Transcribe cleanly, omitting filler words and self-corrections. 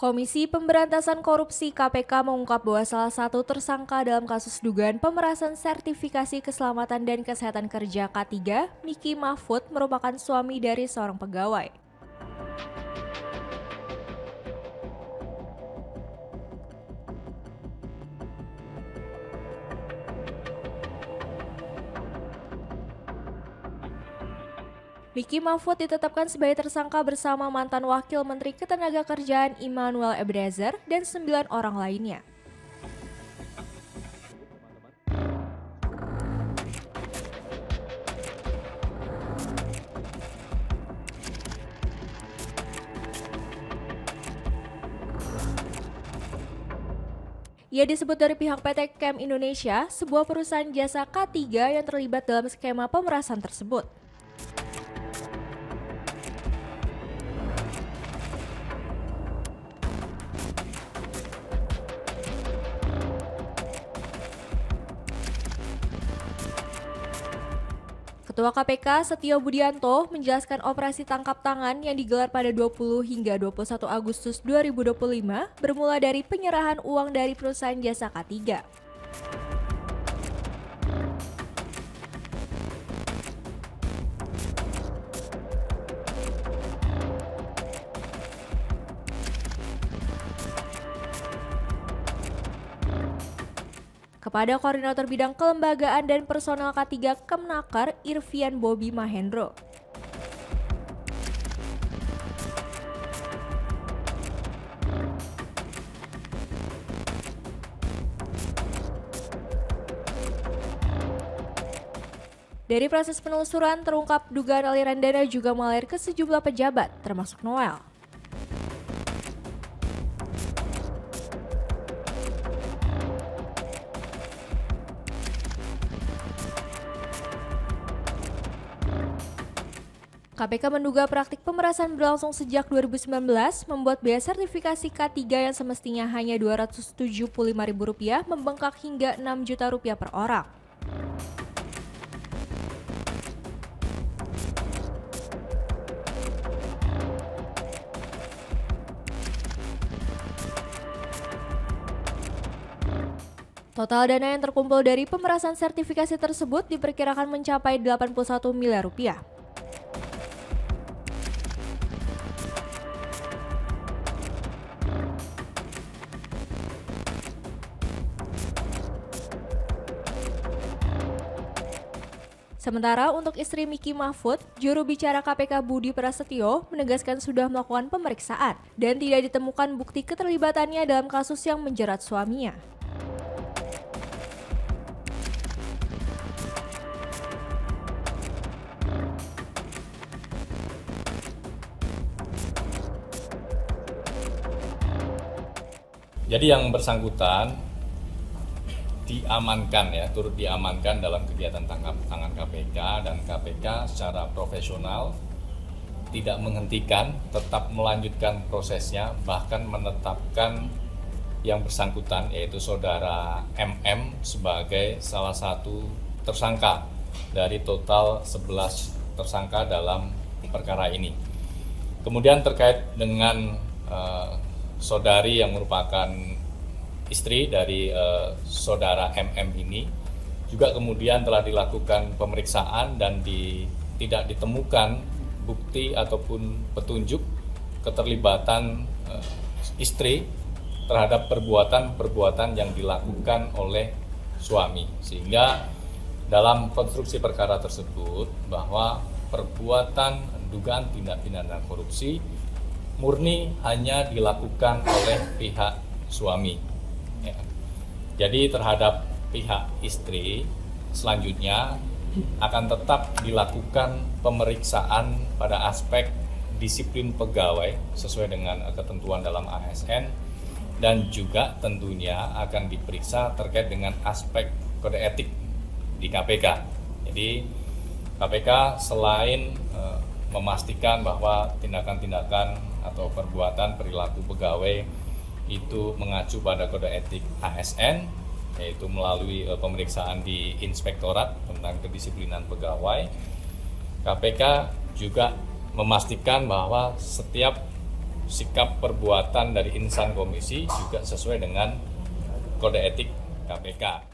Komisi Pemberantasan Korupsi KPK mengungkap bahwa salah satu tersangka dalam kasus dugaan pemerasan sertifikasi keselamatan dan kesehatan kerja K3, Miki Mahfud, merupakan suami dari seorang pegawai. Miki Mahfud ditetapkan sebagai tersangka bersama mantan Wakil Menteri Ketenagakerjaan Immanuel Ebenezer dan 9 orang lainnya. Ia disebut dari pihak PT Chem Indonesia, sebuah perusahaan jasa K3 yang terlibat dalam skema pemerasan tersebut. Ketua KPK Setio Budianto menjelaskan operasi tangkap tangan yang digelar pada 20 hingga 21 Agustus 2025 bermula dari penyerahan uang dari perusahaan jasa K3. Kepada Koordinator Bidang Kelembagaan dan Personel K3 Kemnaker, Irvian Bobi Mahendro. Dari proses penelusuran terungkap dugaan aliran dana juga mengalir ke sejumlah pejabat, termasuk Noel. KPK menduga praktik pemerasan berlangsung sejak 2019 membuat biaya sertifikasi K3 yang semestinya hanya Rp275.000 membengkak hingga Rp6 juta per orang. Total dana yang terkumpul dari pemerasan sertifikasi tersebut diperkirakan mencapai Rp81 miliar. Sementara untuk istri Miki Mahfud, juru bicara KPK Budi Prasetyo menegaskan sudah melakukan pemeriksaan dan tidak ditemukan bukti keterlibatannya dalam kasus yang menjerat suaminya. Jadi yang bersangkutan diamankan ya, turut diamankan dalam kegiatan tangkap tangan KPK, dan KPK secara profesional tidak menghentikan, tetap melanjutkan prosesnya, bahkan menetapkan yang bersangkutan yaitu saudara MM sebagai salah satu tersangka dari total 11 tersangka dalam perkara ini. Kemudian terkait dengan saudari yang merupakan istri dari saudara MM ini juga kemudian telah dilakukan pemeriksaan dan tidak ditemukan bukti ataupun petunjuk keterlibatan istri terhadap perbuatan-perbuatan yang dilakukan oleh suami, sehingga dalam konstruksi perkara tersebut bahwa perbuatan dugaan tindak pidana korupsi murni hanya dilakukan oleh pihak suami. Ya. Jadi terhadap pihak istri selanjutnya akan tetap dilakukan pemeriksaan pada aspek disiplin pegawai sesuai dengan ketentuan dalam ASN, dan juga tentunya akan diperiksa terkait dengan aspek kode etik di KPK. Jadi KPK selain memastikan bahwa tindakan-tindakan atau perbuatan perilaku pegawai itu mengacu pada kode etik ASN, yaitu melalui pemeriksaan di Inspektorat tentang Kedisiplinan Pegawai. KPK juga memastikan bahwa setiap sikap perbuatan dari insan komisi juga sesuai dengan kode etik KPK.